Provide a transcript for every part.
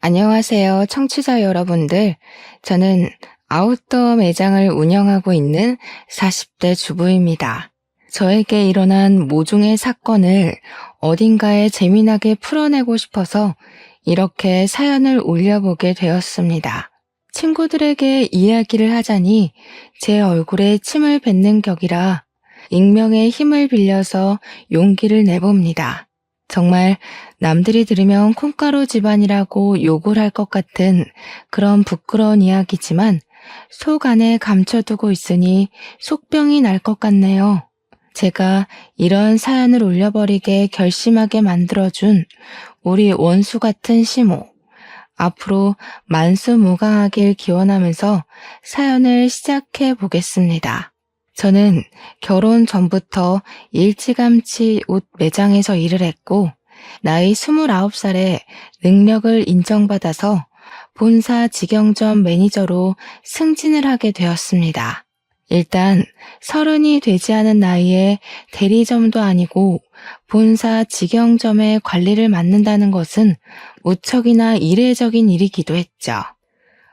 안녕하세요, 청취자 여러분들. 저는 아웃도어 매장을 운영하고 있는 40대 주부입니다. 저에게 일어난 모종의 사건을 어딘가에 재미나게 풀어내고 싶어서 이렇게 사연을 올려보게 되었습니다. 친구들에게 이야기를 하자니 제 얼굴에 침을 뱉는 격이라 익명의 힘을 빌려서 용기를 내봅니다. 정말 남들이 들으면 콩가루 집안이라고 욕을 할 것 같은 그런 부끄러운 이야기지만 속 안에 감춰두고 있으니 속병이 날 것 같네요. 제가 이런 사연을 올려버리게 결심하게 만들어준 우리 원수 같은 시모. 앞으로 만수무강하길 기원하면서 사연을 시작해 보겠습니다. 저는 결혼 전부터 일찌감치 옷 매장에서 일을 했고, 나이 29살에 능력을 인정받아서 본사 직영점 매니저로 승진을 하게 되었습니다. 일단 30이 되지 않은 나이에 대리점도 아니고 본사 직영점의 관리를 맡는다는 것은 무척이나 이례적인 일이기도 했죠.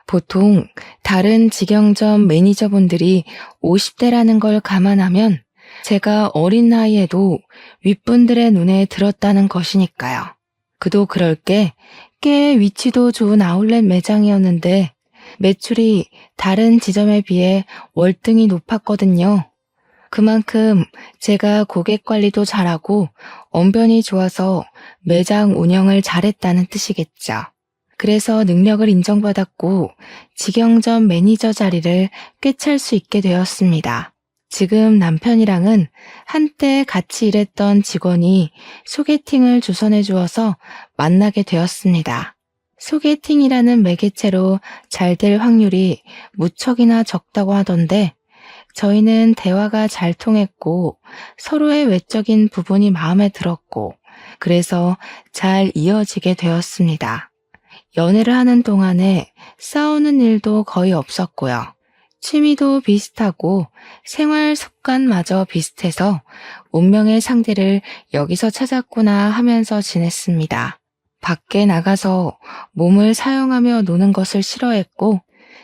보통 다른 직영점 매니저분들이 50대라는 걸 감안하면 제가 어린 나이에도 윗분들의 눈에 들었다는 것이니까요. 그도 그럴 게 꽤 위치도 좋은 아울렛 매장이었는데 매출이 다른 지점에 비해 월등히 높았거든요. 그만큼 제가 고객 관리도 잘하고 언변이 좋아서 매장 운영을 잘했다는 뜻이겠죠. 그래서 능력을 인정받았고 직영점 매니저 자리를 꿰찰 수 있게 되었습니다. 지금 남편이랑은 한때 같이 일했던 직원이 소개팅을 주선해 주어서 만나게 되었습니다. 소개팅이라는 매개체로 잘 될 확률이 무척이나 적다고 하던데 저희는 대화가 잘 통했고 서로의 외적인 부분이 마음에 들었고 그래서 잘 이어지게 되었습니다. 연애를 하는 동안에 싸우는 일도 거의 없었고요. 취미도 비슷하고 생활 습관마저 비슷해서 운명의 상대를 여기서 찾았구나 하면서 지냈습니다. 밖에 나가서 몸을 사용하며 노는 것을 싫어했고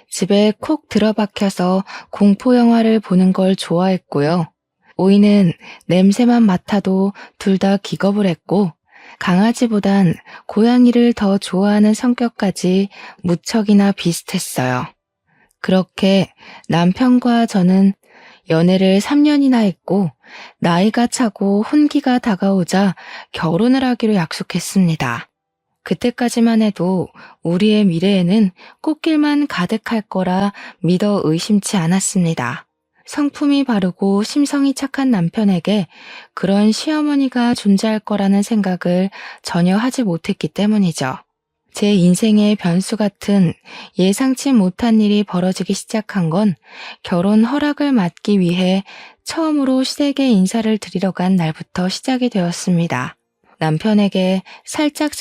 집에 콕 들어박혀서 공포영화를 보는 걸 좋아했고요. 오이는 냄새만 맡아도 둘 다 기겁을 했고 강아지보단 고양이를 더 좋아하는 성격까지 무척이나 비슷했어요. 그렇게 남편과 저는 연애를 3년이나 했고 나이가 차고 혼기가 다가오자 결혼을 하기로 약속했습니다. 그때까지만 해도 우리의 미래에는 꽃길만 가득할 거라 믿어 의심치 않았습니다. 성품이 바르고 심성이 착한 남편에게 그런 시어머니가 존재할 거라는 생각을 전혀 하지 못했기 때문이죠. 제 인생의 변수 같은 예상치 못한 일이 벌어지기 시작한 건 결혼 허락을 받기 위해 처음으로 시댁에 인사를 드리러 간 날부터 시작이 되었습니다. 남편에게 살짝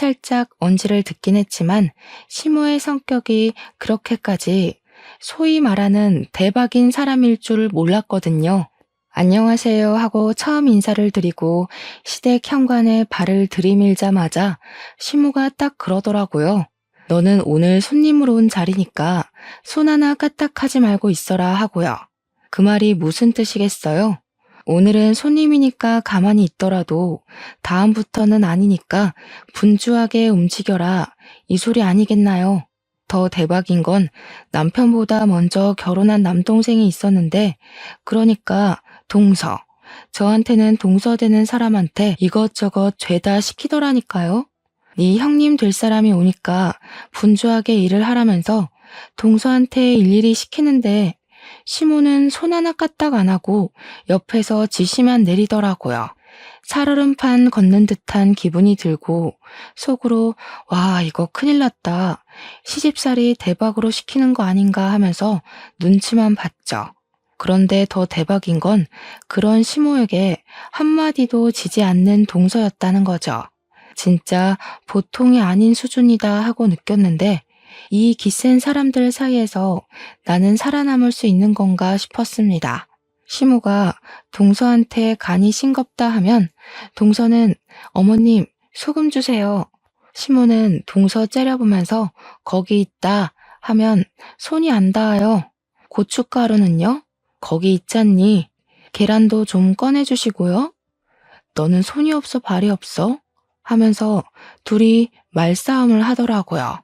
언지를 듣긴 했지만 시모의 성격이 그렇게까지 소위 말하는 대박인 사람일 줄 몰랐거든요. 안녕하세요 하고 처음 인사를 드리고 시댁 현관에 발을 들이밀자마자 시모가 딱 그러더라고요. 너는 오늘 손님으로 온 자리니까 손 하나 까딱하지 말고 있어라 하고요. 그 말이 무슨 뜻이겠어요? 오늘은 손님이니까 가만히 있더라도 다음부터는 아니니까 분주하게 움직여라 이 소리 아니겠나요? 더 대박인 건 남편보다 먼저 결혼한 남동생이 있었는데 그러니까 동서. 저한테는 동서되는 사람한테 이것저것 죄다 시키더라니까요. 네 형님 될 사람이 오니까 분주하게 일을 하라면서 동서한테 일일이 시키는데 시모는 손 하나 까딱 안 하고 옆에서 지시만 내리더라고요. 살얼음판 걷는 듯한 기분이 들고 속으로 와 이거 큰일 났다. 시집살이 대박으로 시키는 거 아닌가 하면서 눈치만 봤죠. 그런데 더 대박인 건 그런 시모에게 한마디도 지지 않는 동서였다는 거죠. 진짜 보통이 아닌 수준이다 하고 느꼈는데 이 기센 사람들 사이에서 나는 살아남을 수 있는 건가 싶었습니다. 시모가 동서한테 간이 싱겁다 하면 동서는 어머님 소금 주세요. 시모는 동서 째려보면서 거기 있다 하면 손이 안 닿아요. 고춧가루는요? 거기 있잖니. 계란도 좀 꺼내주시고요. 너는 손이 없어 발이 없어? 하면서 둘이 말싸움을 하더라고요.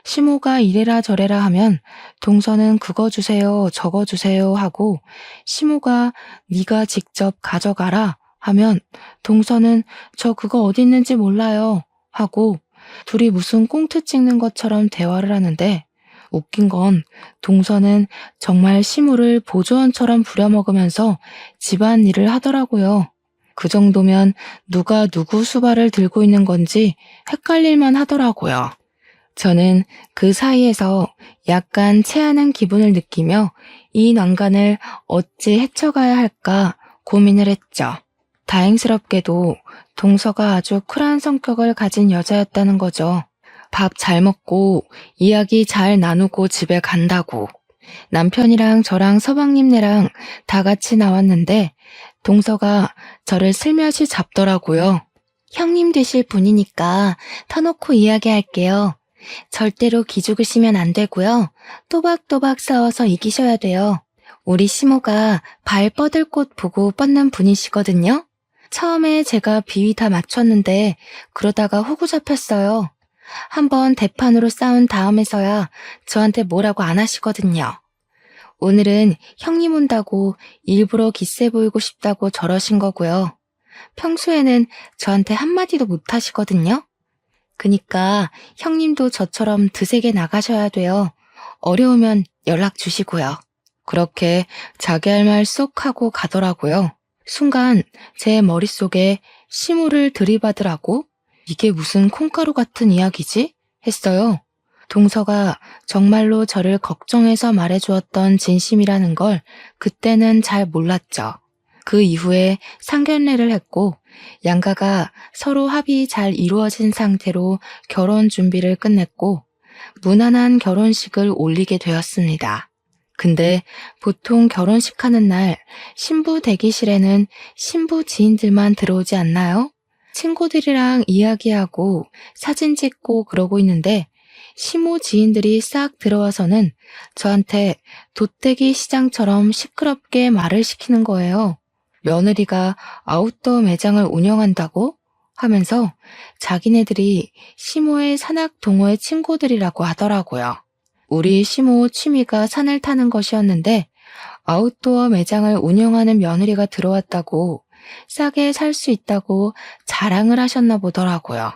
시모가 이래라 저래라 하면 동서는 그거 주세요 저거 주세요 하고 시모가 네가 직접 가져가라 하면 동서는 저 그거 어디 있는지 몰라요 하고 둘이 무슨 꽁트 찍는 것처럼 대화를 하는데 웃긴 건 동서는 정말 시모를 보조원처럼 부려먹으면서 집안일을 하더라고요. 그 정도면 누가 누구 수발을 들고 있는 건지 헷갈릴만 하더라고요. 저는 그 사이에서 약간 체하는 기분을 느끼며 이 난간을 어찌 헤쳐가야 할까 고민을 했죠. 다행스럽게도 동서가 아주 쿨한 성격을 가진 여자였다는 거죠. 밥 잘 먹고 이야기 잘 나누고 집에 간다고. 남편이랑 저랑 서방님네랑 다 같이 나왔는데 동서가 저를 슬며시 잡더라고요. 형님 되실 분이니까 터놓고 이야기할게요. 절대로 기죽으시면 안 되고요. 또박또박 싸워서 이기셔야 돼요. 우리 시모가 발 뻗을 곳 보고 뻗는 분이시거든요. 처음에 제가 비위 다 맞췄는데 그러다가 호구 잡혔어요. 한번 대판으로 싸운 다음에서야 저한테 뭐라고 안 하시거든요. 오늘은 형님 온다고 일부러 기세 보이고 싶다고 저러신 거고요. 평소에는 저한테 한마디도 못 하시거든요. 그니까 형님도 저처럼 드세게 나가셔야 돼요. 어려우면 연락 주시고요. 그렇게 자기 할 말 쏙 하고 가더라고요. 순간 제 머릿속에 시무를 들이받으라고? 이게 무슨 콩가루 같은 이야기지? 했어요. 동서가 정말로 저를 걱정해서 말해주었던 진심이라는 걸 그때는 잘 몰랐죠. 그 이후에 상견례를 했고 양가가 서로 합의 잘 이루어진 상태로 결혼 준비를 끝냈고 무난한 결혼식을 올리게 되었습니다. 근데 보통 결혼식 하는 날 신부 대기실에는 신부 지인들만 들어오지 않나요? 친구들이랑 이야기하고 사진 찍고 그러고 있는데 시모 지인들이 싹 들어와서는 저한테 돗대기 시장처럼 시끄럽게 말을 시키는 거예요. 며느리가 아웃도어 매장을 운영한다고? 하면서 자기네들이 시모의 산악 동호회 친구들이라고 하더라고요. 우리 시모 취미가 산을 타는 것이었는데 아웃도어 매장을 운영하는 며느리가 들어왔다고 싸게 살 수 있다고 자랑을 하셨나 보더라고요.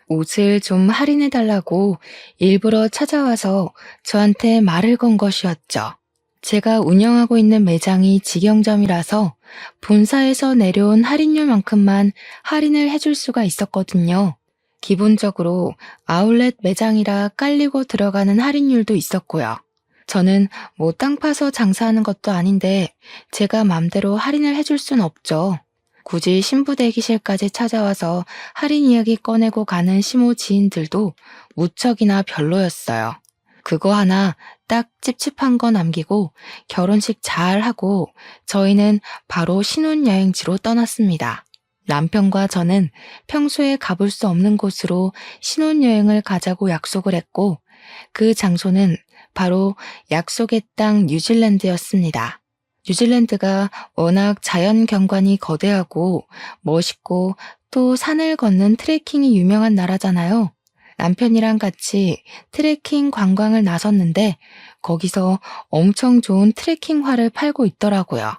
옷을 좀 할인해달라고 일부러 찾아와서 저한테 말을 건 것이었죠. 제가 운영하고 있는 매장이 직영점이라서 본사에서 내려온 할인율만큼만 할인을 해줄 수가 있었거든요. 기본적으로 아울렛 매장이라 깔리고 들어가는 할인율도 있었고요. 저는 뭐 땅 파서 장사하는 것도 아닌데 제가 맘대로 할인을 해줄 순 없죠. 굳이 신부 대기실까지 찾아와서 할인 이야기 꺼내고 가는 시모 지인들도 무척이나 별로였어요. 그거 하나 딱 찝찝한 거 남기고 결혼식 잘 하고 저희는 바로 신혼여행지로 떠났습니다. 남편과 저는 평소에 가볼 수 없는 곳으로 신혼여행을 가자고 약속을 했고 그 장소는 바로 약속의 땅 뉴질랜드였습니다. 뉴질랜드가 워낙 자연 경관이 거대하고 멋있고 또 산을 걷는 트레킹이 유명한 나라잖아요. 남편이랑 같이 트레킹 관광을 나섰는데 거기서 엄청 좋은 트레킹화를 팔고 있더라고요.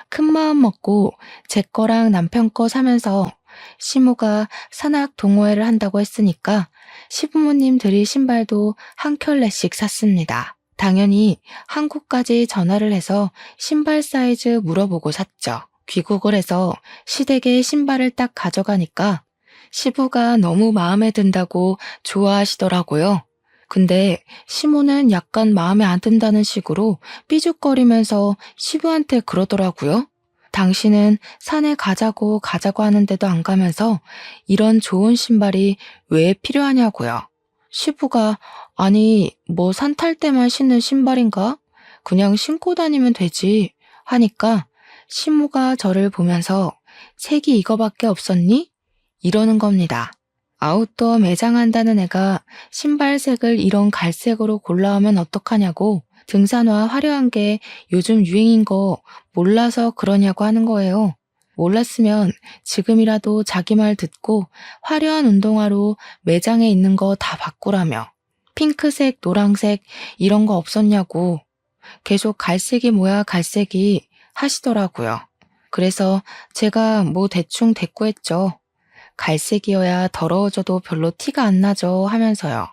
큰 마음 먹고 제 거랑 남편 거 사면서 시모가 산악 동호회를 한다고 했으니까 시부모님 드릴 신발도 한 켤레씩 샀습니다. 당연히 한국까지 전화를 해서 신발 사이즈 물어보고 샀죠. 귀국을 해서 시댁에 신발을 딱 가져가니까 시부가 너무 마음에 든다고 좋아하시더라고요. 근데 시모는 약간 마음에 안 든다는 식으로 삐죽거리면서 시부한테 그러더라고요. 당신은 산에 가자고 하는데도 안 가면서 이런 좋은 신발이 왜 필요하냐고요. 시부가 아니 뭐 산 탈 때만 신는 신발인가? 그냥 신고 다니면 되지 하니까 시모가 저를 보면서 색이 이거밖에 없었니? 이러는 겁니다. 아웃도어 매장 한다는 애가 신발색을 이런 갈색으로 골라오면 어떡하냐고 등산화 화려한 게 요즘 유행인 거 몰라서 그러냐고 하는 거예요. 몰랐으면 지금이라도 자기 말 듣고 화려한 운동화로 매장에 있는 거 다 바꾸라며. 핑크색, 노란색 이런 거 없었냐고 계속 갈색이 뭐야 갈색이 하시더라고요. 그래서 제가 뭐 대충 대꾸했죠. 갈색이어야 더러워져도 별로 티가 안 나죠 하면서요.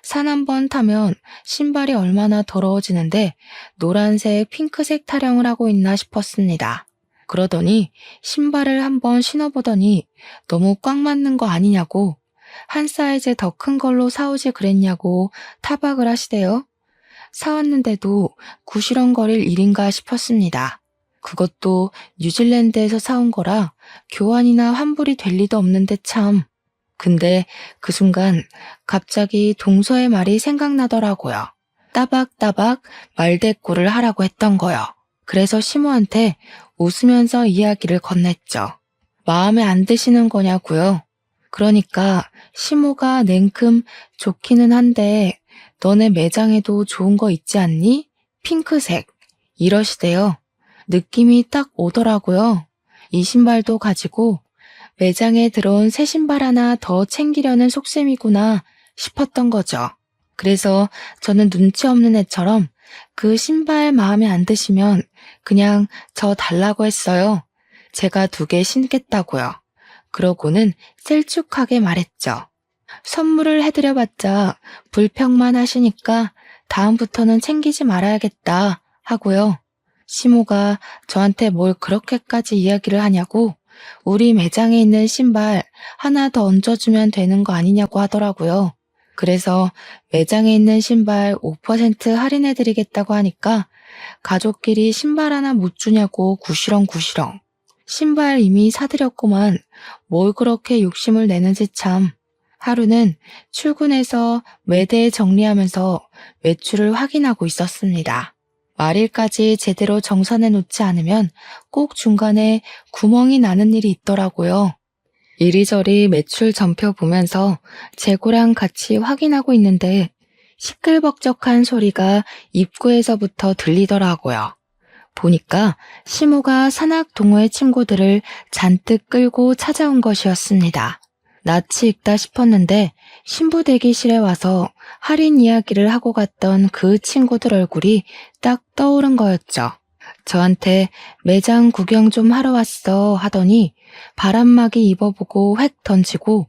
산 한 번 타면 신발이 얼마나 더러워지는데 노란색, 핑크색 타령을 하고 있나 싶었습니다. 그러더니 신발을 한번 신어보더니 너무 꽉 맞는 거 아니냐고 한 사이즈 더 큰 걸로 사오지 그랬냐고 타박을 하시대요. 사왔는데도 구시렁거릴 일인가 싶었습니다. 그것도 뉴질랜드에서 사온 거라 교환이나 환불이 될 리도 없는데 참. 근데 그 순간 갑자기 동서의 말이 생각나더라고요. 따박따박 말대꾸를 하라고 했던 거요. 그래서 시모한테 웃으면서 이야기를 건넸죠. 마음에 안 드시는 거냐고요. 그러니까 시모가 냉큼 좋기는 한데 너네 매장에도 좋은 거 있지 않니? 핑크색. 이러시대요. 느낌이 딱 오더라고요. 이 신발도 가지고 매장에 들어온 새 신발 하나 더 챙기려는 속셈이구나 싶었던 거죠. 그래서 저는 눈치 없는 애처럼 그 신발 마음에 안 드시면 그냥 저 달라고 했어요. 제가 2개 신겠다고요. 그러고는 셀쭉하게 말했죠. 선물을 해드려봤자 불평만 하시니까 다음부터는 챙기지 말아야겠다 하고요. 시모가 저한테 뭘 그렇게까지 이야기를 하냐고 우리 매장에 있는 신발 하나 더 얹어주면 되는 거 아니냐고 하더라고요. 그래서 매장에 있는 신발 5% 할인해드리겠다고 하니까 가족끼리 신발 하나 못 주냐고 구시렁구시렁. 신발 이미 사드렸구만 뭘 그렇게 욕심을 내는지 참. 하루는 출근해서 매대 정리하면서 매출을 확인하고 있었습니다. 말일까지 제대로 정산해 놓지 않으면 꼭 중간에 구멍이 나는 일이 있더라고요. 이리저리 매출 전표 보면서 재고랑 같이 확인하고 있는데 시끌벅적한 소리가 입구에서부터 들리더라고요. 보니까 시모가 산악 동호회 친구들을 잔뜩 끌고 찾아온 것이었습니다. 낯이 익다 싶었는데 신부 대기실에 와서 할인 이야기를 하고 갔던 그 친구들 얼굴이 딱 떠오른 거였죠. 저한테 매장 구경 좀 하러 왔어 하더니 바람막이 입어보고 획 던지고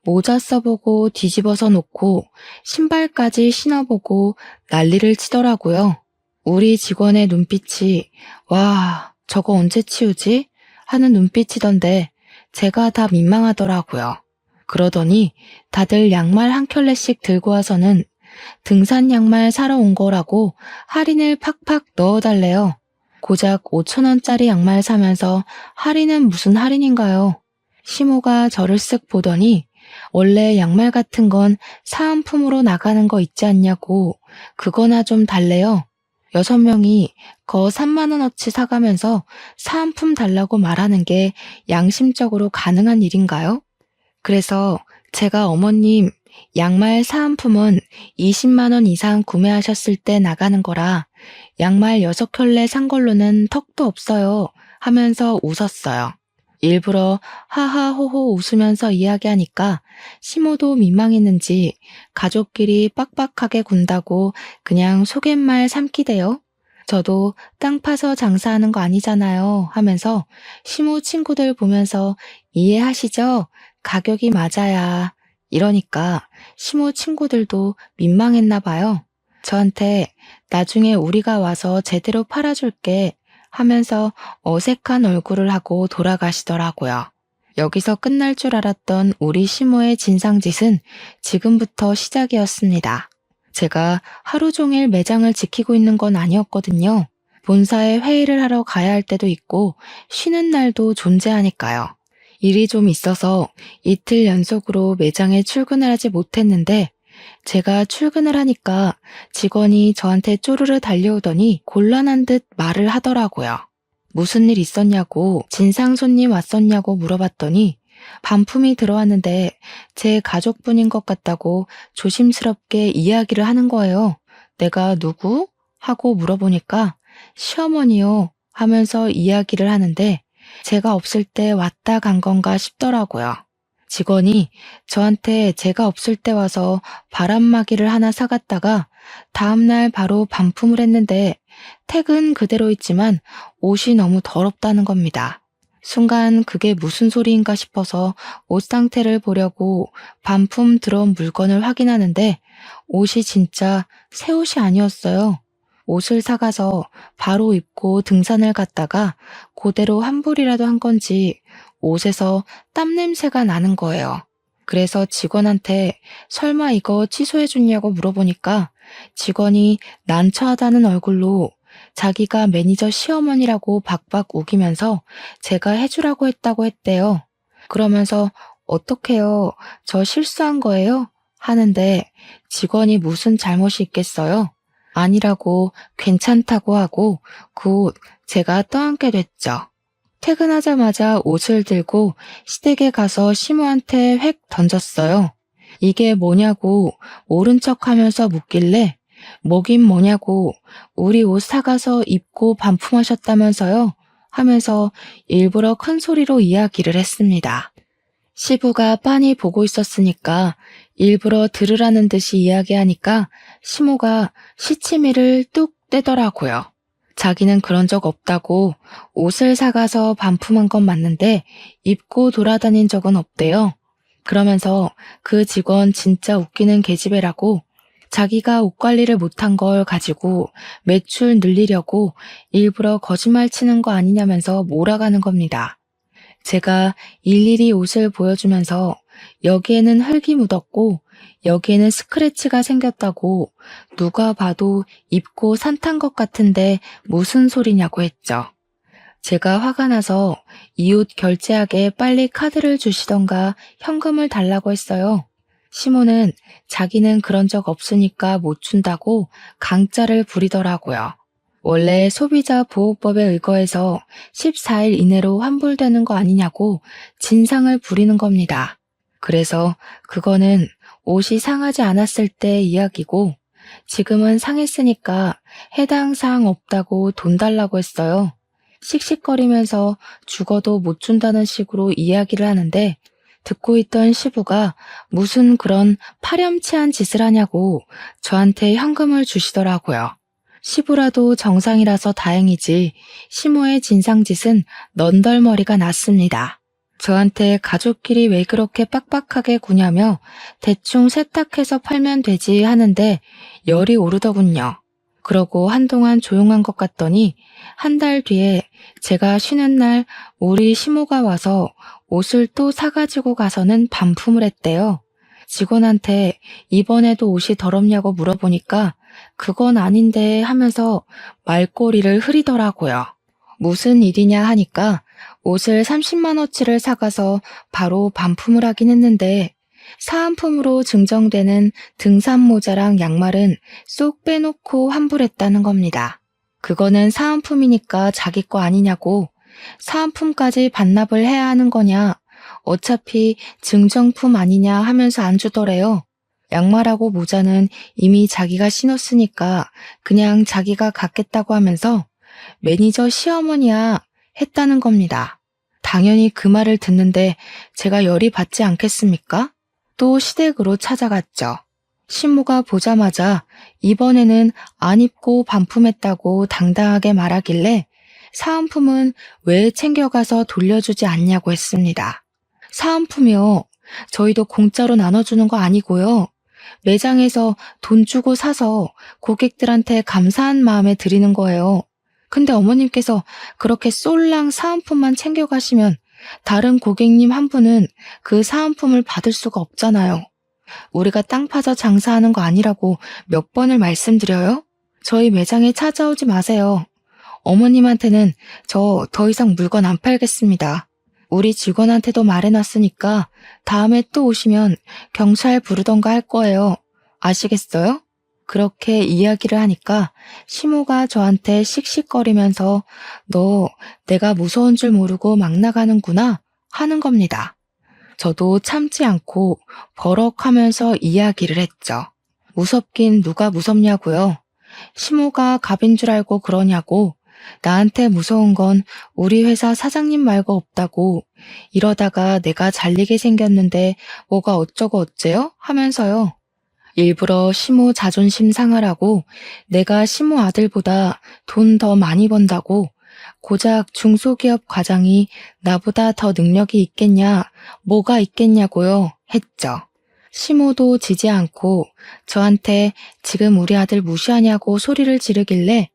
모자 써보고 뒤집어서 놓고 신발까지 신어보고 난리를 치더라고요. 우리 직원의 눈빛이 와 저거 언제 치우지? 하는 눈빛이던데 제가 다 민망하더라고요. 그러더니 다들 양말 한 켤레씩 들고 와서는 등산 양말 사러 온 거라고 할인을 팍팍 넣어달래요. 고작 5,000원짜리 양말 사면서 할인은 무슨 할인인가요? 시모가 저를 쓱 보더니 원래 양말 같은 건 사은품으로 나가는 거 있지 않냐고 그거나 좀 달래요. 6명이 거 3만원어치 사가면서 사은품 달라고 말하는 게 양심적으로 가능한 일인가요? 그래서 제가 어머님 양말 사은품은 20만원 이상 구매하셨을 때 나가는 거라 양말 6켤레 산 걸로는 턱도 없어요 하면서 웃었어요. 일부러 하하호호 웃으면서 이야기하니까 시모도 민망했는지 가족끼리 빡빡하게 군다고 그냥 속갯말 삼키대요. 저도 땅 파서 장사하는 거 아니잖아요 하면서 시모 친구들 보면서 이해하시죠? 가격이 맞아야 이러니까 시모 친구들도 민망했나 봐요. 저한테 나중에 우리가 와서 제대로 팔아줄게 하면서 어색한 얼굴을 하고 돌아가시더라고요. 여기서 끝날 줄 알았던 우리 시모의 진상짓은 지금부터 시작이었습니다. 제가 하루 종일 매장을 지키고 있는 건 아니었거든요. 본사에 회의를 하러 가야 할 때도 있고 쉬는 날도 존재하니까요. 일이 좀 있어서 이틀 연속으로 매장에 출근을 하지 못했는데 제가 출근을 하니까 직원이 저한테 쪼르르 달려오더니 곤란한 듯 말을 하더라고요. 무슨 일 있었냐고 진상 손님 왔었냐고 물어봤더니 반품이 들어왔는데 제 가족분인 것 같다고 조심스럽게 이야기를 하는 거예요. 내가 누구? 하고 물어보니까 시어머니요 하면서 이야기를 하는데 제가 없을 때 왔다 간 건가 싶더라고요. 직원이 저한테 제가 없을 때 와서 바람막이를 하나 사갔다가 다음날 바로 반품을 했는데 택은 그대로 있지만 옷이 너무 더럽다는 겁니다. 순간 그게 무슨 소리인가 싶어서 옷 상태를 보려고 반품 들어온 물건을 확인하는데 옷이 진짜 새 옷이 아니었어요. 옷을 사가서 바로 입고 등산을 갔다가 그대로 환불이라도 한 건지 옷에서 땀 냄새가 나는 거예요. 그래서 직원한테 설마 이거 취소해줬냐고 물어보니까 직원이 난처하다는 얼굴로 자기가 매니저 시어머니라고 박박 우기면서 제가 해주라고 했다고 했대요. 그러면서 어떡해요? 저 실수한 거예요? 하는데 직원이 무슨 잘못이 있겠어요? 아니라고 괜찮다고 하고 곧 제가 떠안게 됐죠. 퇴근하자마자 옷을 들고 시댁에 가서 시모한테 획 던졌어요. 이게 뭐냐고 모른 척하면서 묻길래 뭐긴 뭐냐고 우리 옷 사가서 입고 반품하셨다면서요? 하면서 일부러 큰 소리로 이야기를 했습니다. 시부가 빤히 보고 있었으니까 일부러 들으라는 듯이 이야기하니까 시모가 시치미를 뚝 떼더라고요. 자기는 그런 적 없다고 옷을 사가서 반품한 건 맞는데 입고 돌아다닌 적은 없대요. 그러면서 그 직원 진짜 웃기는 계집애라고 자기가 옷 관리를 못한 걸 가지고 매출 늘리려고 일부러 거짓말 치는 거 아니냐면서 몰아가는 겁니다. 제가 일일이 옷을 보여주면서 여기에는 흙이 묻었고 여기에는 스크래치가 생겼다고 누가 봐도 입고 산탄 것 같은데 무슨 소리냐고 했죠. 제가 화가 나서 이 옷 결제하게 빨리 카드를 주시던가 현금을 달라고 했어요. 시모는 자기는 그런 적 없으니까 못 준다고 강짜를 부리더라고요. 원래 소비자 보호법에 의거해서 14일 이내로 환불되는 거 아니냐고 진상을 부리는 겁니다. 그래서 그거는 옷이 상하지 않았을 때 이야기고 지금은 상했으니까 해당 사항 없다고 돈 달라고 했어요. 씩씩거리면서 죽어도 못 준다는 식으로 이야기를 하는데 듣고 있던 시부가 무슨 그런 파렴치한 짓을 하냐고 저한테 현금을 주시더라고요. 시부라도 정상이라서 다행이지 시모의 진상짓은 넌덜머리가 났습니다. 저한테 가족끼리 왜 그렇게 빡빡하게 구냐며 대충 세탁해서 팔면 되지 하는데 열이 오르더군요. 그러고 한동안 조용한 것 같더니 한 달 뒤에 제가 쉬는 날 우리 시모가 와서 옷을 또 사가지고 가서는 반품을 했대요. 직원한테 이번에도 옷이 더럽냐고 물어보니까 그건 아닌데 하면서 말꼬리를 흐리더라고요. 무슨 일이냐 하니까 옷을 30만 원치를 사가서 바로 반품을 하긴 했는데 사은품으로 증정되는 등산 모자랑 양말은 쏙 빼놓고 환불했다는 겁니다. 그거는 사은품이니까 자기 거 아니냐고 사은품까지 반납을 해야 하는 거냐 어차피 증정품 아니냐 하면서 안 주더래요. 양말하고 모자는 이미 자기가 신었으니까 그냥 자기가 갖겠다고 하면서 매니저 시어머니야 했다는 겁니다. 당연히 그 말을 듣는데 제가 열이 받지 않겠습니까? 또 시댁으로 찾아갔죠. 신부가 보자마자 이번에는 안 입고 반품했다고 당당하게 말하길래 사은품은 왜 챙겨가서 돌려주지 않냐고 했습니다. 사은품이요. 저희도 공짜로 나눠주는 거 아니고요. 매장에서 돈 주고 사서 고객들한테 감사한 마음에 드리는 거예요. 근데 어머님께서 그렇게 쏠랑 사은품만 챙겨가시면 다른 고객님 한 분은 그 사은품을 받을 수가 없잖아요. 우리가 땅 파서 장사하는 거 아니라고 몇 번을 말씀드려요? 저희 매장에 찾아오지 마세요. 어머님한테는 저 더 이상 물건 안 팔겠습니다. 우리 직원한테도 말해놨으니까 다음에 또 오시면 경찰 부르던가 할 거예요. 아시겠어요? 그렇게 이야기를 하니까 시모가 저한테 씩씩거리면서 너 내가 무서운 줄 모르고 막 나가는구나 하는 겁니다. 저도 참지 않고 버럭하면서 이야기를 했죠. 무섭긴 누가 무섭냐고요. 시모가 갑인 줄 알고 그러냐고. 나한테 무서운 건 우리 회사 사장님 말고 없다고. 이러다가 내가 잘리게 생겼는데 뭐가 어쩌고 어째요? 하면서요. 일부러 시모 자존심 상하라고 내가 시모 아들보다 돈 더 많이 번다고 고작 중소기업 과장이 나보다 더 능력이 있겠냐, 뭐가 있겠냐고요, 했죠. 시모도 지지 않고 저한테 지금 우리 아들 무시하냐고 소리를 지르길래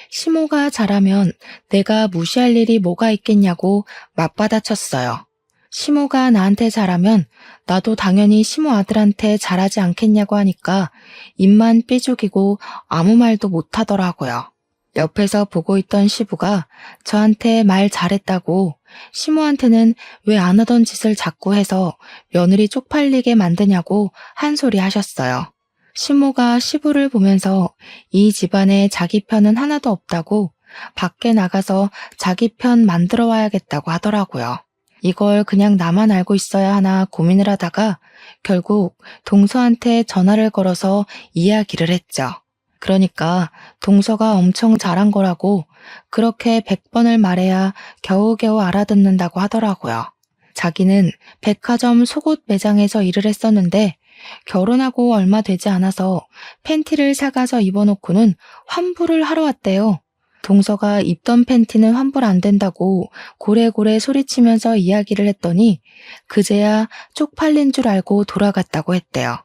시모가 잘하면 내가 무시할 일이 뭐가 있겠냐고 맞받아쳤어요. 시모가 나한테 잘하면 나도 당연히 시모 아들한테 잘하지 않겠냐고 하니까 입만 삐죽이고 아무 말도 못하더라고요. 옆에서 보고 있던 시부가 저한테 말 잘했다고 시모한테는 왜 안 하던 짓을 자꾸 해서 며느리 쪽팔리게 만드냐고 한 소리 하셨어요. 시모가 시부를 보면서 이 집안에 자기 편은 하나도 없다고 밖에 나가서 자기 편 만들어 와야겠다고 하더라고요. 이걸 그냥 나만 알고 있어야 하나 고민을 하다가 결국 동서한테 전화를 걸어서 이야기를 했죠. 그러니까 동서가 엄청 잘한 거라고 그렇게 100번을 말해야 겨우겨우 알아듣는다고 하더라고요. 자기는 백화점 속옷 매장에서 일을 했었는데 결혼하고 얼마 되지 않아서 팬티를 사가서 입어놓고는 환불을 하러 왔대요. 동서가 입던 팬티는 환불 안 된다고 고래고래 소리치면서 이야기를 했더니 그제야 쪽팔린 줄 알고 돌아갔다고 했대요.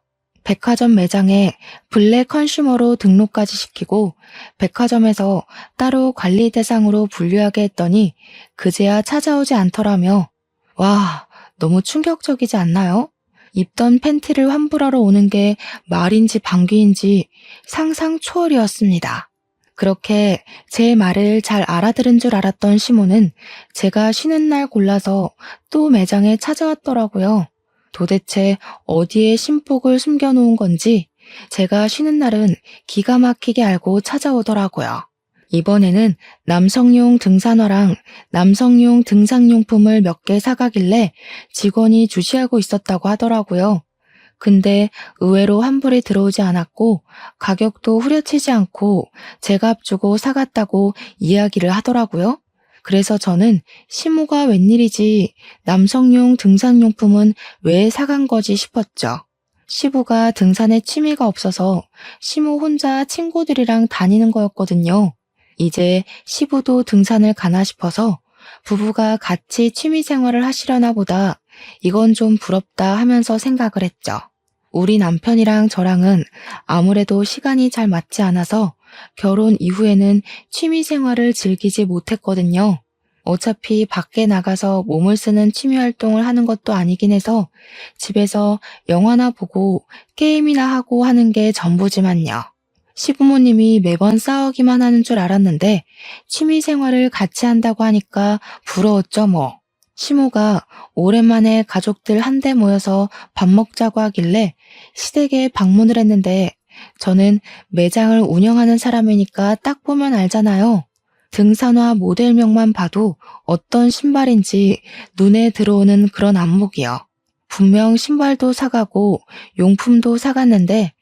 백화점 매장에 블랙 컨슈머로 등록까지 시키고 백화점에서 따로 관리 대상으로 분류하게 했더니 그제야 찾아오지 않더라며. 와, 너무 충격적이지 않나요? 입던 팬티를 환불하러 오는 게 말인지 방귀인지 상상 초월이었습니다. 그렇게 제 말을 잘 알아들은 줄 알았던 시모는 제가 쉬는 날 골라서 또 매장에 찾아왔더라고요. 도대체 어디에 신복을 숨겨놓은 건지 제가 쉬는 날은 기가 막히게 알고 찾아오더라고요. 이번에는 남성용 등산화랑 남성용 등산용품을 몇 개 사가길래 직원이 주시하고 있었다고 하더라고요. 근데 의외로 환불이 들어오지 않았고 가격도 후려치지 않고 제값 주고 사갔다고 이야기를 하더라고요. 그래서 저는 시모가 웬일이지 남성용 등산용품은 왜 사간 거지 싶었죠. 시부가 등산에 취미가 없어서 시모 혼자 친구들이랑 다니는 거였거든요. 이제 시부도 등산을 가나 싶어서 부부가 같이 취미 생활을 하시려나 보다 이건 좀 부럽다 하면서 생각을 했죠. 우리 남편이랑 저랑은 아무래도 시간이 잘 맞지 않아서 결혼 이후에는 취미 생활을 즐기지 못했거든요. 어차피 밖에 나가서 몸을 쓰는 취미 활동을 하는 것도 아니긴 해서 집에서 영화나 보고 게임이나 하고 하는 게 전부지만요. 시부모님이 매번 싸우기만 하는 줄 알았는데 취미 생활을 같이 한다고 하니까 부러웠죠 뭐. 시모가 오랜만에 가족들 한데 모여서 밥 먹자고 하길래 시댁에 방문을 했는데 저는 매장을 운영하는 사람이니까 딱 보면 알잖아요. 등산화 모델명만 봐도 어떤 신발인지 눈에 들어오는 그런 안목이요. 분명 신발도 사가고 용품도 사갔는데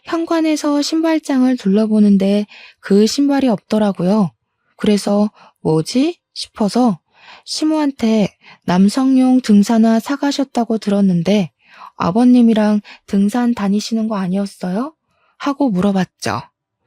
현관에서 신발장을 둘러보는데 그 신발이 없더라고요. 그래서 뭐지? 싶어서 시모한테 남성용 등산화 사가셨다고 들었는데 아버님이랑 등산 다니시는 거 아니었어요? 하고 물어봤죠.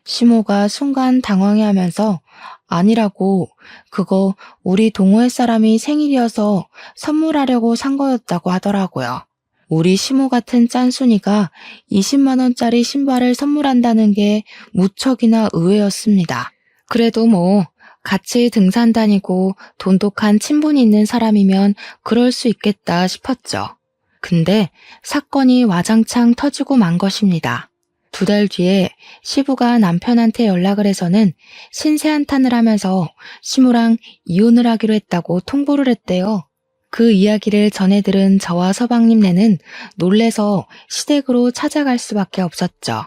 시모가 순간 당황해하면서 아니라고 그거 우리 동호회 사람이 생일이어서 선물하려고 산 거였다고 하더라고요. 우리 시모 같은 짠순이가 20만 원짜리 신발을 선물한다는 게 무척이나 의외였습니다. 그래도 뭐 같이 등산 다니고 돈독한 친분이 있는 사람이면 그럴 수 있겠다 싶었죠. 근데 사건이 와장창 터지고 만 것입니다. 2달 뒤에 시부가 남편한테 연락을 해서는 신세한탄을 하면서 시모랑 이혼을 하기로 했다고 통보를 했대요. 그 이야기를 전해 들은 저와 서방님네는 놀래서 시댁으로 찾아갈 수밖에 없었죠.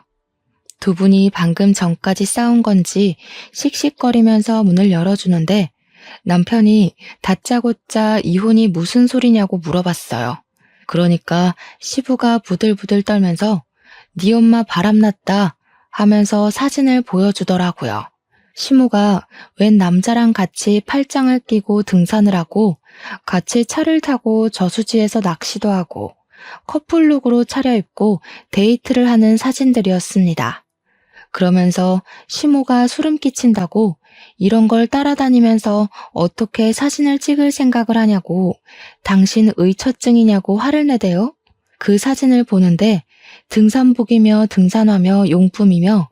두 분이 방금 전까지 싸운 건지 씩씩거리면서 문을 열어주는데 남편이 다짜고짜 이혼이 무슨 소리냐고 물어봤어요. 그러니까 시부가 부들부들 떨면서 네 엄마 바람났다 하면서 사진을 보여주더라고요. 시모가 웬 남자랑 같이 팔짱을 끼고 등산을 하고 같이 차를 타고 저수지에서 낚시도 하고 커플룩으로 차려입고 데이트를 하는 사진들이었습니다. 그러면서 시모가 소름 끼친다고 이런 걸 따라다니면서 어떻게 사진을 찍을 생각을 하냐고 당신 의처증이냐고 화를 내대요. 그 사진을 보는데 등산복이며 등산화며 용품이며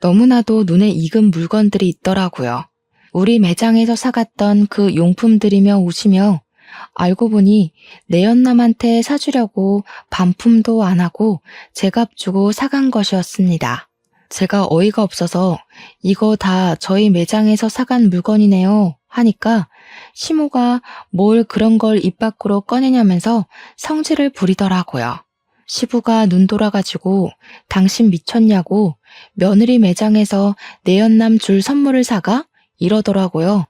너무나도 눈에 익은 물건들이 있더라고요. 우리 매장에서 사갔던 그 용품들이며 옷이며 알고 보니 내연남한테 사주려고 반품도 안 하고 제값 주고 사간 것이었습니다. 제가 어이가 없어서 이거 다 저희 매장에서 사간 물건이네요 하니까 시모가 뭘 그런 걸 입 밖으로 꺼내냐면서 성질을 부리더라고요. 시부가 눈 돌아가지고 당신 미쳤냐고 며느리 매장에서 내연남 줄 선물을 사가? 이러더라고요.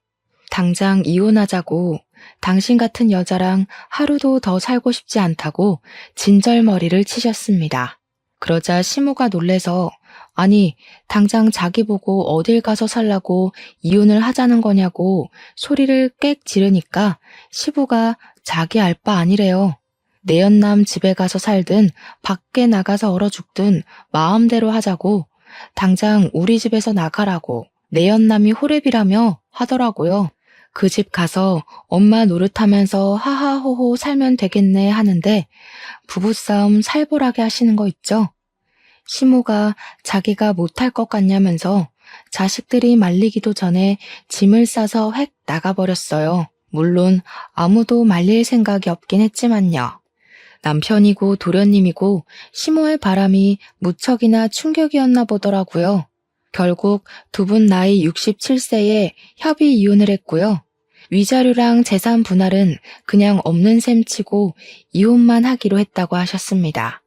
당장 이혼하자고 당신 같은 여자랑 하루도 더 살고 싶지 않다고 진절머리를 치셨습니다. 그러자 시모가 놀래서 아니 당장 자기 보고 어딜 가서 살라고 이혼을 하자는 거냐고 소리를 꽥 지르니까 시부가 자기 알 바 아니래요. 내연남 집에 가서 살든 밖에 나가서 얼어 죽든 마음대로 하자고 당장 우리 집에서 나가라고 내연남이 호랩이라며 하더라고요. 그 집 가서 엄마 노릇하면서 하하호호 살면 되겠네 하는데 부부싸움 살벌하게 하시는 거 있죠? 시모가 자기가 못할 것 같냐면서 자식들이 말리기도 전에 짐을 싸서 획 나가버렸어요. 물론 아무도 말릴 생각이 없긴 했지만요. 남편이고 도련님이고 시모의 바람이 무척이나 충격이었나 보더라고요. 결국 두 분 나이 67세에 협의 이혼을 했고요. 위자료랑 재산 분할은 그냥 없는 셈 치고 이혼만 하기로 했다고 하셨습니다.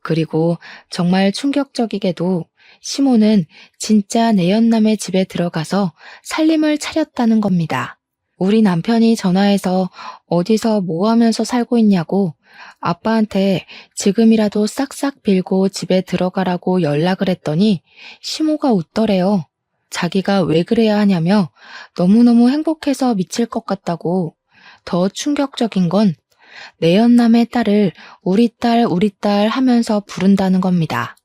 그리고 정말 충격적이게도 시모는 진짜 내연남의 집에 들어가서 살림을 차렸다는 겁니다. 우리 남편이 전화해서 어디서 뭐 하면서 살고 있냐고 아빠한테 지금이라도 싹싹 빌고 집에 들어가라고 연락을 했더니 시모가 웃더래요. 자기가 왜 그래야 하냐며 너무너무 행복해서 미칠 것 같다고. 더 충격적인 건 내연남의 딸을 우리 딸 하면서 부른다는 겁니다.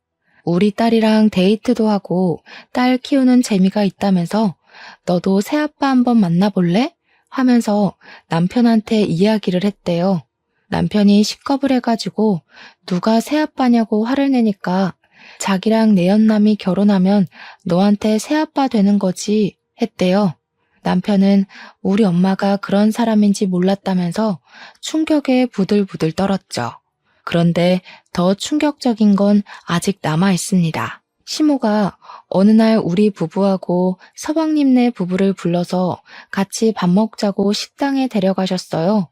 우리 딸이랑 데이트도 하고 딸 키우는 재미가 있다면서 너도 새아빠 한번 만나볼래? 하면서 남편한테 이야기를 했대요. 남편이 식겁을 해가지고 누가 새아빠냐고 화를 내니까 자기랑 내연남이 결혼하면 너한테 새아빠 되는 거지 했대요. 남편은 우리 엄마가 그런 사람인지 몰랐다면서 충격에 부들부들 떨었죠. 그런데 더 충격적인 건 아직 남아 있습니다. 시모가 어느 날 우리 부부하고 서방님네 부부를 불러서 같이 밥 먹자고 식당에 데려가셨어요.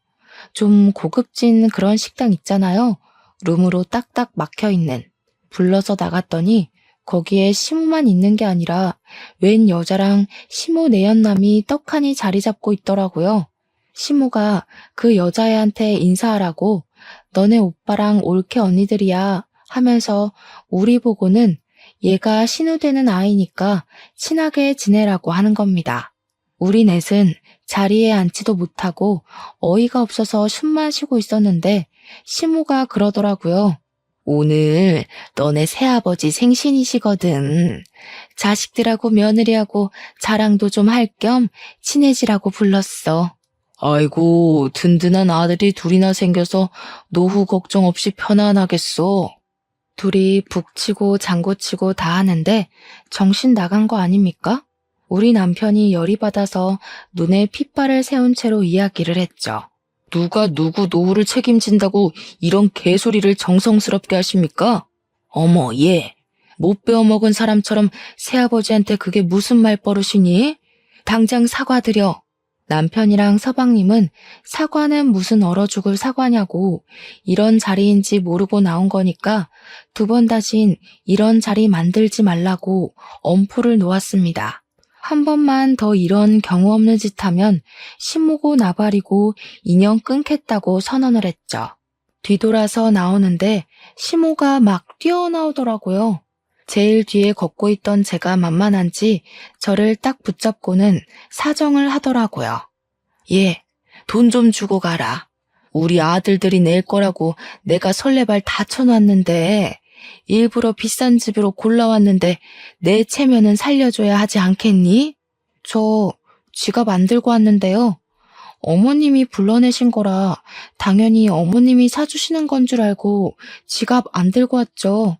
좀 고급진 그런 식당 있잖아요. 룸으로 딱딱 막혀있는. 불러서 나갔더니 거기에 시모만 있는 게 아니라 웬 여자랑 시모 내연남이 떡하니 자리 잡고 있더라고요. 시모가 그 여자애한테 인사하라고 너네 오빠랑 올케 언니들이야 하면서 우리 보고는 얘가 신우되는 아이니까 친하게 지내라고 하는 겁니다. 우리 넷은 자리에 앉지도 못하고 어이가 없어서 숨만 쉬고 있었는데 시모가 그러더라고요. 오늘 너네 새아버지 생신이시거든. 자식들하고 며느리하고 자랑도 좀 할 겸 친해지라고 불렀어. 아이고, 든든한 아들이 둘이나 생겨서 노후 걱정 없이 편안하겠어. 둘이 북치고 장구치고 다 하는데 정신 나간 거 아닙니까? 우리 남편이 열이 받아서 눈에 핏발을 세운 채로 이야기를 했죠. 누가 누구 노후를 책임진다고 이런 개소리를 정성스럽게 하십니까? 어머, 얘. 못 배워먹은 사람처럼 새아버지한테 그게 무슨 말버릇이니? 당장 사과드려. 남편이랑 서방님은 사과는 무슨 얼어 죽을 사과냐고 이런 자리인지 모르고 나온 거니까 두 번 다신 이런 자리 만들지 말라고 엄포를 놓았습니다. 한 번만 더 이런 경우 없는 짓 하면 신모고 나발이고 인연 끊겠다고 선언을 했죠. 뒤돌아서 나오는데 시모가 막 뛰어나오더라고요. 제일 뒤에 걷고 있던 제가 만만한지 저를 딱 붙잡고는 사정을 하더라고요. 얘, 돈 좀 주고 가라. 우리 아들들이 낼 거라고 내가 설레발 다 쳐놨는데 일부러 비싼 집으로 골라왔는데 내 체면은 살려줘야 하지 않겠니? 저 지갑 안 들고 왔는데요. 어머님이 불러내신 거라 당연히 어머님이 사주시는 건 줄 알고 지갑 안 들고 왔죠.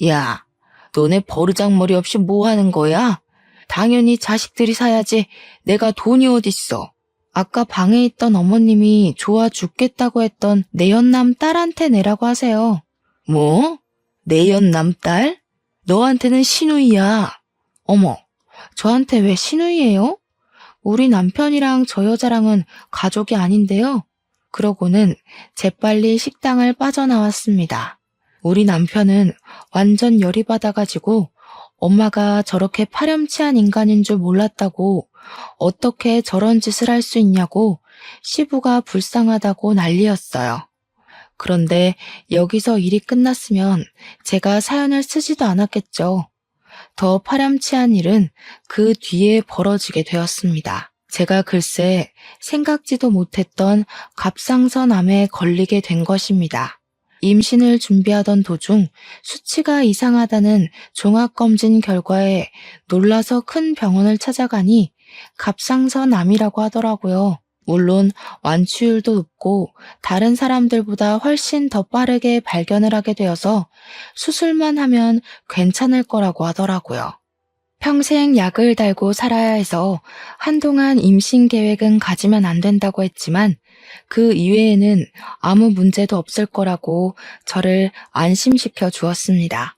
야, 너네 버르장머리 없이 뭐 하는 거야? 당연히 자식들이 사야지 내가 돈이 어딨어. 아까 방에 있던 어머님이 좋아 죽겠다고 했던 내연남 딸한테 내라고 하세요. 뭐? 내연남 딸? 너한테는 시누이야. 어머, 저한테 왜 시누이예요? 우리 남편이랑 저 여자랑은 가족이 아닌데요. 그러고는 재빨리 식당을 빠져나왔습니다. 우리 남편은 완전 열이 받아가지고 엄마가 저렇게 파렴치한 인간인 줄 몰랐다고 어떻게 저런 짓을 할 수 있냐고 시부가 불쌍하다고 난리였어요. 그런데 여기서 일이 끝났으면 제가 사연을 쓰지도 않았겠죠. 더 파렴치한 일은 그 뒤에 벌어지게 되었습니다. 제가 글쎄 생각지도 못했던 갑상선암에 걸리게 된 것입니다. 임신을 준비하던 도중 수치가 이상하다는 종합검진 결과에 놀라서 큰 병원을 찾아가니 갑상선암이라고 하더라고요. 물론 완치율도 높고 다른 사람들보다 훨씬 더 빠르게 발견을 하게 되어서 수술만 하면 괜찮을 거라고 하더라고요. 평생 약을 달고 살아야 해서 한동안 임신 계획은 가지면 안 된다고 했지만 그 이외에는 아무 문제도 없을 거라고 저를 안심시켜 주었습니다.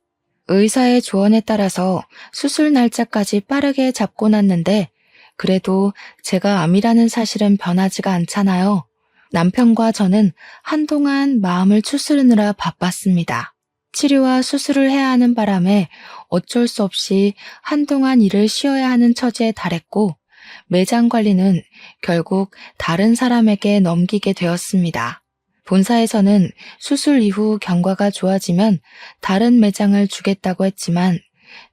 의사의 조언에 따라서 수술 날짜까지 빠르게 잡고 났는데 그래도 제가 암이라는 사실은 변하지가 않잖아요. 남편과 저는 한동안 마음을 추스르느라 바빴습니다. 치료와 수술을 해야 하는 바람에 어쩔 수 없이 한동안 일을 쉬어야 하는 처지에 달했고 매장 관리는 결국 다른 사람에게 넘기게 되었습니다. 본사에서는 수술 이후 경과가 좋아지면 다른 매장을 주겠다고 했지만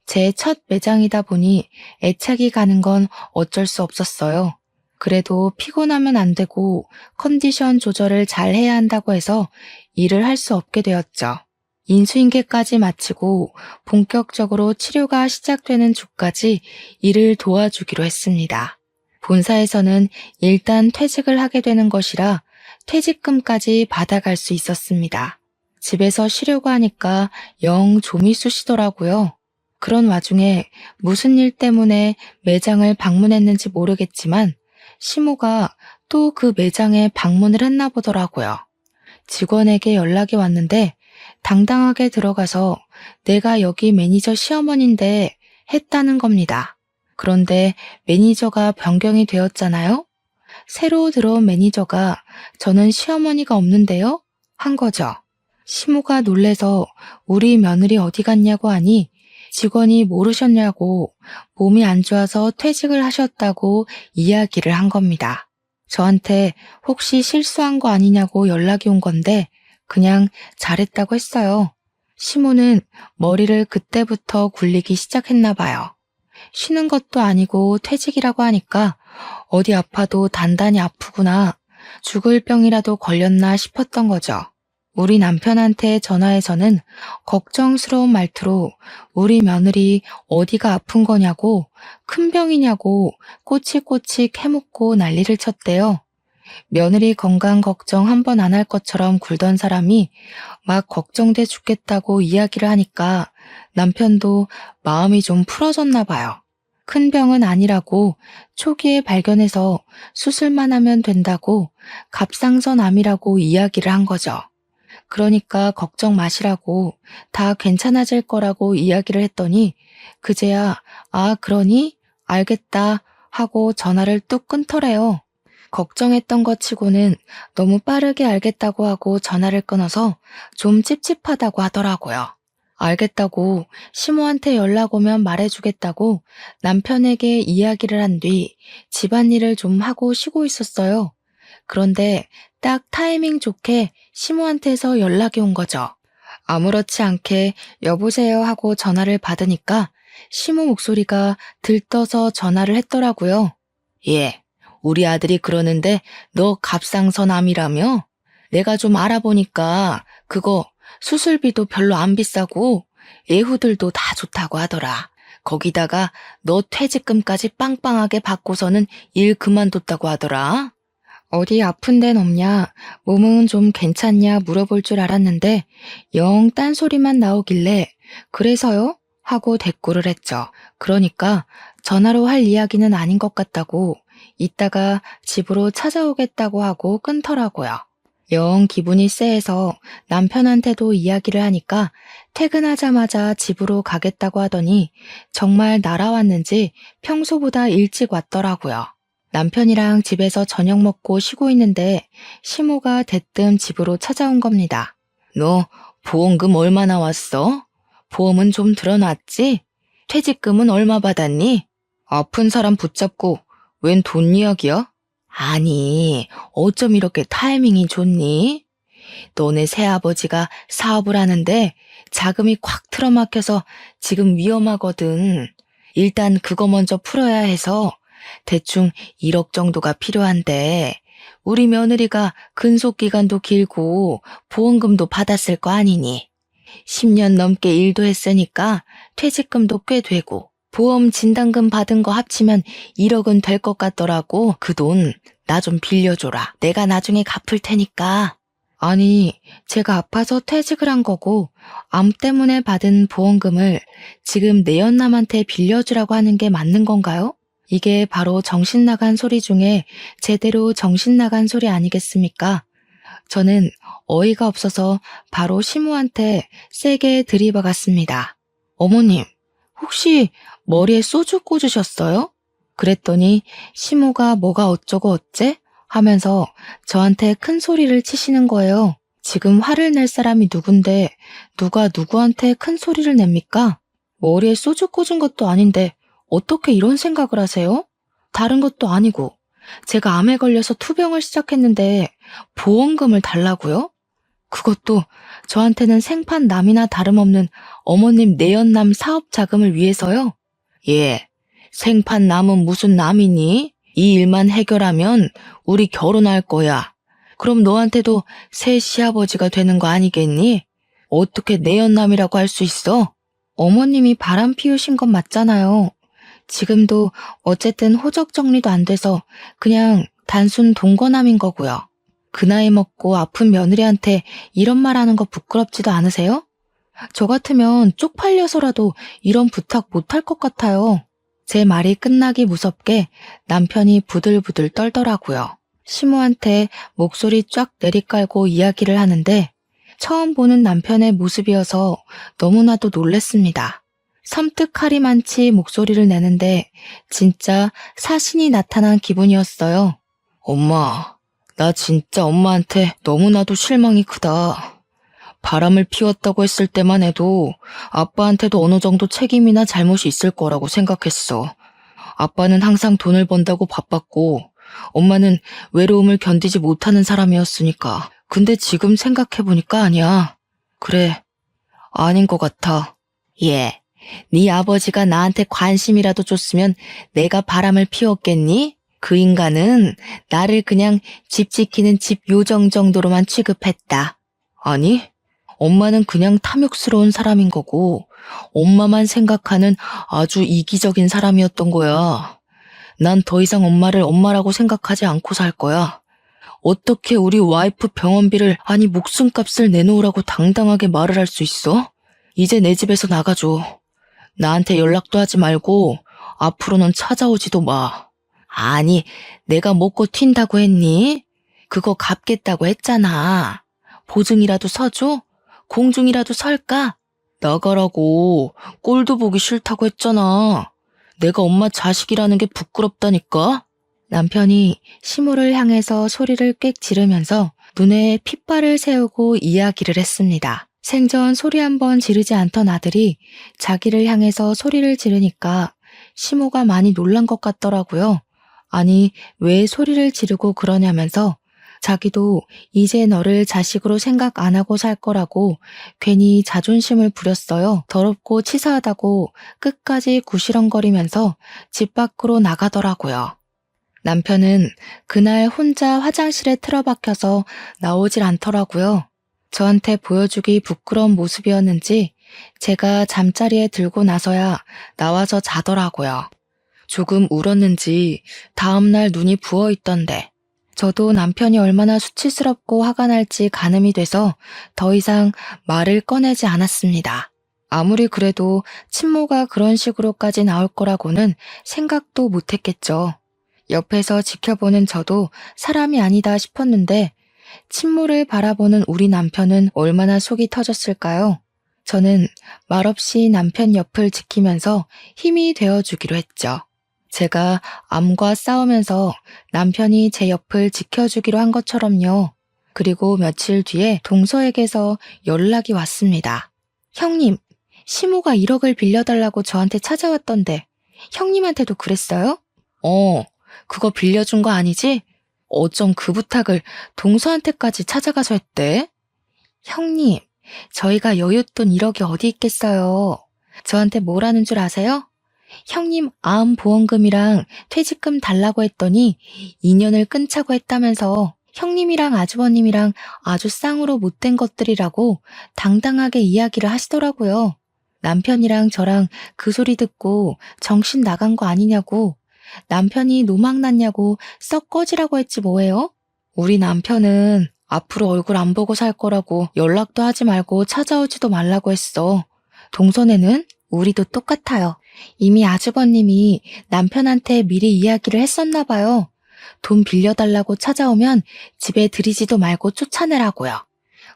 제 첫 매장이다 보니 애착이 가는 건 어쩔 수 없었어요. 그래도 피곤하면 안 되고 컨디션 조절을 잘 해야 한다고 해서 일을 할 수 없게 되었죠. 인수인계까지 마치고 본격적으로 치료가 시작되는 주까지 일을 도와주기로 했습니다. 본사에서는 일단 퇴직을 하게 되는 것이라 퇴직금까지 받아갈 수 있었습니다. 집에서 쉬려고 하니까 영 좀이 쑤시더라고요. 그런 와중에 무슨 일 때문에 매장을 방문했는지 모르겠지만 시모가 또 그 매장에 방문을 했나 보더라고요. 직원에게 연락이 왔는데 당당하게 들어가서 내가 여기 매니저 시어머니인데 했다는 겁니다. 그런데 매니저가 변경이 되었잖아요? 새로 들어온 매니저가 저는 시어머니가 없는데요? 한 거죠. 시모가 놀래서 우리 며느리 어디 갔냐고 하니 직원이 모르셨냐고 몸이 안 좋아서 퇴직을 하셨다고 이야기를 한 겁니다. 저한테 혹시 실수한 거 아니냐고 연락이 온 건데 그냥 잘했다고 했어요. 시모는 머리를 그때부터 굴리기 시작했나 봐요. 쉬는 것도 아니고 퇴직이라고 하니까 어디 아파도 단단히 아프구나, 죽을 병이라도 걸렸나 싶었던 거죠. 우리 남편한테 전화해서는 걱정스러운 말투로 우리 며느리 어디가 아픈 거냐고 큰 병이냐고 꼬치꼬치 캐묻고 난리를 쳤대요. 며느리 건강 걱정 한 번 안 할 것처럼 굴던 사람이 막 걱정돼 죽겠다고 이야기를 하니까 남편도 마음이 좀 풀어졌나 봐요. 큰 병은 아니라고 초기에 발견해서 수술만 하면 된다고 갑상선암이라고 이야기를 한 거죠. 그러니까 걱정 마시라고 다 괜찮아질 거라고 이야기를 했더니 그제야 그러니? 알겠다 하고 전화를 뚝 끊더래요. 걱정했던 것 치고는 너무 빠르게 알겠다고 하고 전화를 끊어서 좀 찝찝하다고 하더라고요. 알겠다고 시모한테 연락 오면 말해주겠다고 남편에게 이야기를 한 뒤 집안일을 좀 하고 쉬고 있었어요. 그런데 딱 타이밍 좋게 시모한테서 연락이 온 거죠. 아무렇지 않게 여보세요 하고 전화를 받으니까 시모 목소리가 들떠서 전화를 했더라고요. 예, 우리 아들이 그러는데 너 갑상선암이라며? 내가 좀 알아보니까 그거 수술비도 별로 안 비싸고 예후들도 다 좋다고 하더라. 거기다가 너 퇴직금까지 빵빵하게 받고서는 일 그만뒀다고 하더라. 어디 아픈 데는 없냐, 몸은 좀 괜찮냐 물어볼 줄 알았는데 영 딴소리만 나오길래 그래서요? 하고 대꾸를 했죠. 그러니까 전화로 할 이야기는 아닌 것 같다고 이따가 집으로 찾아오겠다고 하고 끊더라고요. 영 기분이 쎄해서 남편한테도 이야기를 하니까 퇴근하자마자 집으로 가겠다고 하더니 정말 날아왔는지 평소보다 일찍 왔더라고요. 남편이랑 집에서 저녁 먹고 쉬고 있는데 시모가 대뜸 집으로 찾아온 겁니다. 너 보험금 얼마나 왔어? 보험은 좀 들어놨지? 퇴직금은 얼마 받았니? 아픈 사람 붙잡고 웬 돈 이야기야? 아니, 어쩜 이렇게 타이밍이 좋니? 너네 새아버지가 사업을 하는데 자금이 콱 틀어막혀서 지금 위험하거든. 일단 그거 먼저 풀어야 해서 대충 1억 정도가 필요한데 우리 며느리가 근속기간도 길고 보험금도 받았을 거 아니니. 10년 넘게 일도 했으니까 퇴직금도 꽤 되고 보험 진단금 받은 거 합치면 1억은 될 것 같더라고. 그 돈 나 좀 빌려줘라. 내가 나중에 갚을 테니까. 아니, 제가 아파서 퇴직을 한 거고 암 때문에 받은 보험금을 지금 내연남한테 빌려주라고 하는 게 맞는 건가요? 이게 바로 정신 나간 소리 중에 제대로 정신 나간 소리 아니겠습니까? 저는 어이가 없어서 바로 시모한테 세게 들이박았습니다. 어머님, 혹시 머리에 소주 꽂으셨어요? 그랬더니 시모가 뭐가 어쩌고 어째? 하면서 저한테 큰 소리를 치시는 거예요. 지금 화를 낼 사람이 누군데 누가 누구한테 큰 소리를 냅니까? 머리에 소주 꽂은 것도 아닌데 어떻게 이런 생각을 하세요? 다른 것도 아니고 제가 암에 걸려서 투병을 시작했는데 보험금을 달라고요? 그것도 저한테는 생판남이나 다름없는 어머님 내연남 사업 자금을 위해서요? 예, 생판남은 무슨 남이니? 이 일만 해결하면 우리 결혼할 거야. 그럼 너한테도 새 시아버지가 되는 거 아니겠니? 어떻게 내연남이라고 할 수 있어? 어머님이 바람 피우신 건 맞잖아요. 지금도 어쨌든 호적 정리도 안 돼서 그냥 단순 동거남인 거고요. 그 나이 먹고 아픈 며느리한테 이런 말 하는 거 부끄럽지도 않으세요? 저 같으면 쪽팔려서라도 이런 부탁 못할 것 같아요. 제 말이 끝나기 무섭게 남편이 부들부들 떨더라고요. 시모한테 목소리 쫙 내리깔고 이야기를 하는데 처음 보는 남편의 모습이어서 너무나도 놀랬습니다. 섬뜩하리만치 목소리를 내는데 진짜 사신이 나타난 기분이었어요. 엄마, 나 진짜 엄마한테 너무나도 실망이 크다. 바람을 피웠다고 했을 때만 해도 아빠한테도 어느 정도 책임이나 잘못이 있을 거라고 생각했어. 아빠는 항상 돈을 번다고 바빴고 엄마는 외로움을 견디지 못하는 사람이었으니까. 근데 지금 생각해보니까 아니야. 그래, 아닌 것 같아. 예, 네 아버지가 나한테 관심이라도 줬으면 내가 바람을 피웠겠니? 그 인간은 나를 그냥 집 지키는 집 요정 정도로만 취급했다. 아니, 엄마는 그냥 탐욕스러운 사람인 거고 엄마만 생각하는 아주 이기적인 사람이었던 거야. 난 더 이상 엄마를 엄마라고 생각하지 않고 살 거야. 어떻게 우리 와이프 병원비를 아니 목숨값을 내놓으라고 당당하게 말을 할 수 있어? 이제 내 집에서 나가줘. 나한테 연락도 하지 말고 앞으로는 찾아오지도 마. 아니, 내가 먹고 튄다고 했니? 그거 갚겠다고 했잖아. 보증이라도 서줘? 공중이라도 설까? 나가라고. 꼴도 보기 싫다고 했잖아. 내가 엄마 자식이라는 게 부끄럽다니까? 남편이 시모를 향해서 소리를 꽥 지르면서 눈에 핏발을 세우고 이야기를 했습니다. 생전 소리 한번 지르지 않던 아들이 자기를 향해서 소리를 지르니까 시모가 많이 놀란 것 같더라고요. 아니, 왜 소리를 지르고 그러냐면서 자기도 이제 너를 자식으로 생각 안 하고 살 거라고 괜히 자존심을 부렸어요. 더럽고 치사하다고 끝까지 구시렁거리면서 집 밖으로 나가더라고요. 남편은 그날 혼자 화장실에 틀어박혀서 나오질 않더라고요. 저한테 보여주기 부끄러운 모습이었는지 제가 잠자리에 들고 나서야 나와서 자더라고요. 조금 울었는지 다음날 눈이 부어있던데 저도 남편이 얼마나 수치스럽고 화가 날지 가늠이 돼서 더 이상 말을 꺼내지 않았습니다. 아무리 그래도 친모가 그런 식으로까지 나올 거라고는 생각도 못했겠죠. 옆에서 지켜보는 저도 사람이 아니다 싶었는데 친모를 바라보는 우리 남편은 얼마나 속이 터졌을까요? 저는 말없이 남편 옆을 지키면서 힘이 되어주기로 했죠. 제가 암과 싸우면서 남편이 제 옆을 지켜주기로 한 것처럼요. 그리고 며칠 뒤에 동서에게서 연락이 왔습니다. 형님, 시모가 1억을 빌려달라고 저한테 찾아왔던데 형님한테도 그랬어요? 그거 빌려준 거 아니지? 어쩜 그 부탁을 동서한테까지 찾아가서 했대? 형님, 저희가 여윳돈 1억이 어디 있겠어요. 저한테 뭐라는 줄 아세요? 형님 암보험금이랑 퇴직금 달라고 했더니 인연을 끊자고 했다면서 형님이랑 아주버님이랑 아주 쌍으로 못된 것들이라고 당당하게 이야기를 하시더라고요. 남편이랑 저랑 그 소리 듣고 정신 나간 거 아니냐고, 남편이 노망났냐고 썩 꺼지라고 했지 뭐예요? 우리 남편은 앞으로 얼굴 안 보고 살 거라고 연락도 하지 말고 찾아오지도 말라고 했어. 동선에는 우리도 똑같아요. 이미 아주버님이 남편한테 미리 이야기를 했었나 봐요. 돈 빌려달라고 찾아오면 집에 들이지도 말고 쫓아내라고요.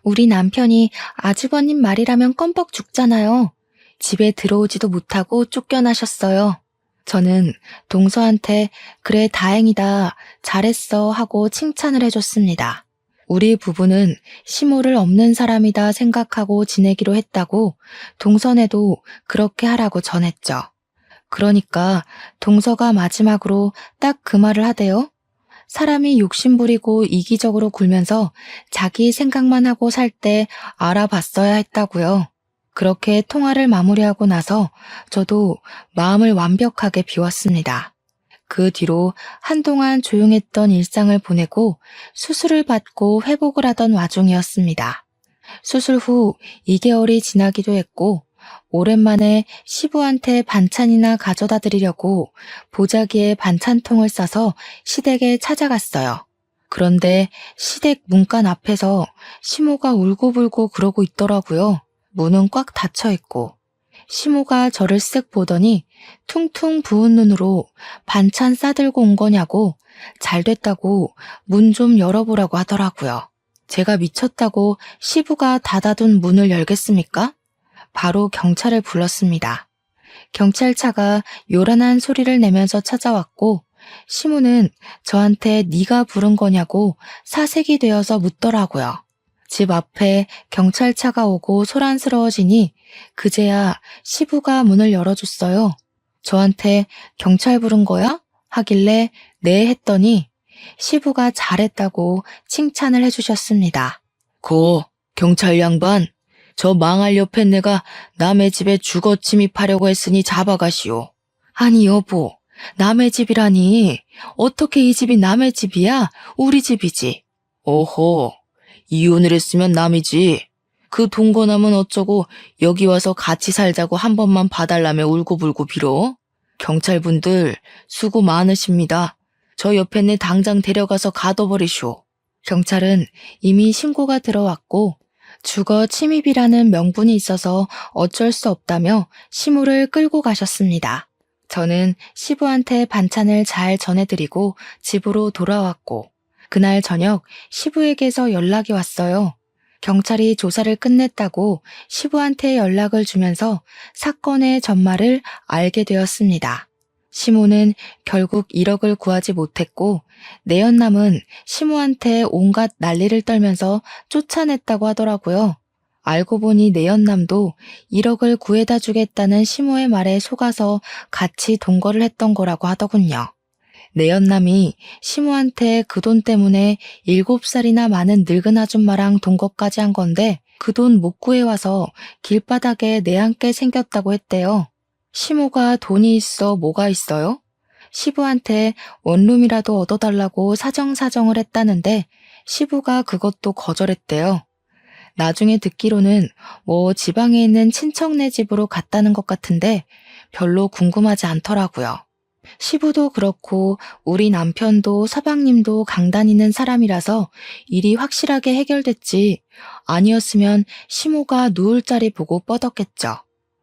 우리 남편이 아주버님 말이라면 껌뻑 죽잖아요. 집에 들어오지도 못하고 쫓겨나셨어요. 저는 동서한테 그래 다행이다, 잘했어 하고 칭찬을 해줬습니다. 우리 부부는 시모를 없는 사람이다 생각하고 지내기로 했다고 동선에도 그렇게 하라고 전했죠. 그러니까 동서가 마지막으로 딱 그 말을 하대요. 사람이 욕심부리고 이기적으로 굴면서 자기 생각만 하고 살 때 알아봤어야 했다고요. 그렇게 통화를 마무리하고 나서 저도 마음을 완벽하게 비웠습니다. 그 뒤로 한동안 조용했던 일상을 보내고 수술을 받고 회복을 하던 와중이었습니다. 수술 후 2개월이 지나기도 했고 오랜만에 시부한테 반찬이나 가져다 드리려고 보자기에 반찬통을 싸서 시댁에 찾아갔어요. 그런데 시댁 문간 앞에서 시모가 울고불고 그러고 있더라고요. 문은 꽉 닫혀 있고. 시모가 저를 쓱 보더니 퉁퉁 부은 눈으로 반찬 싸들고 온 거냐고 잘 됐다고 문 좀 열어보라고 하더라고요. 제가 미쳤다고 시부가 닫아둔 문을 열겠습니까? 바로 경찰을 불렀습니다. 경찰차가 요란한 소리를 내면서 찾아왔고 시모는 저한테 네가 부른 거냐고 사색이 되어서 묻더라고요. 집 앞에 경찰차가 오고 소란스러워지니 그제야 시부가 문을 열어줬어요. 저한테 경찰 부른 거야? 하길래 네 했더니 시부가 잘했다고 칭찬을 해주셨습니다. 고 경찰 양반, 저 망할 옆에 내가 남의 집에 주거 침입하려고 했으니 잡아가시오. 아니 여보, 남의 집이라니 어떻게 이 집이 남의 집이야? 우리 집이지. 오호, 이혼을 했으면 남이지. 그 동거남은 어쩌고 여기 와서 같이 살자고 한 번만 봐달라며 울고불고 빌어? 경찰분들 수고 많으십니다. 저 옆에 내 당장 데려가서 가둬버리쇼. 경찰은 이미 신고가 들어왔고 주거 침입이라는 명분이 있어서 어쩔 수 없다며 시모를 끌고 가셨습니다. 저는 시부한테 반찬을 잘 전해드리고 집으로 돌아왔고 그날 저녁 시부에게서 연락이 왔어요. 경찰이 조사를 끝냈다고 시부한테 연락을 주면서 사건의 전말을 알게 되었습니다. 시모는 결국 1억을 구하지 못했고 내연남은 시모한테 온갖 난리를 떨면서 쫓아냈다고 하더라고요. 알고 보니 내연남도 1억을 구해다 주겠다는 시모의 말에 속아서 같이 동거를 했던 거라고 하더군요. 내연남이 시모한테 그 돈 때문에 7살이나 많은 늙은 아줌마랑 동거까지 한 건데 그 돈 못 구해와서 길바닥에 내앉게 생겼다고 했대요. 시모가 돈이 있어 뭐가 있어요? 시부한테 원룸이라도 얻어달라고 사정사정을 했다는데 시부가 그것도 거절했대요. 나중에 듣기로는 뭐 지방에 있는 친척네 집으로 갔다는 것 같은데 별로 궁금하지 않더라고요. 시부도 그렇고 우리 남편도 서방님도 강단 있는 사람이라서 일이 확실하게 해결됐지 아니었으면 시모가 누울 자리 보고 뻗었겠죠.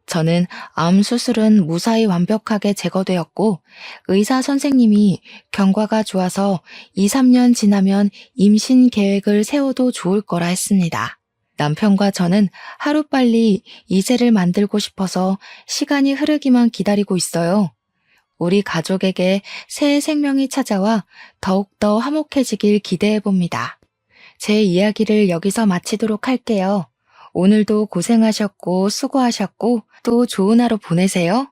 저는 암 수술은 무사히 완벽하게 제거되었고 의사 선생님이 경과가 좋아서 2, 3년 지나면 임신 계획을 세워도 좋을 거라 했습니다. 남편과 저는 하루빨리 이세를 만들고 싶어서 시간이 흐르기만 기다리고 있어요. 우리 가족에게 새 생명이 찾아와 더욱더 화목해지길 기대해 봅니다. 제 이야기를 여기서 마치도록 할게요. 오늘도 고생하셨고 수고하셨고 또 좋은 하루 보내세요.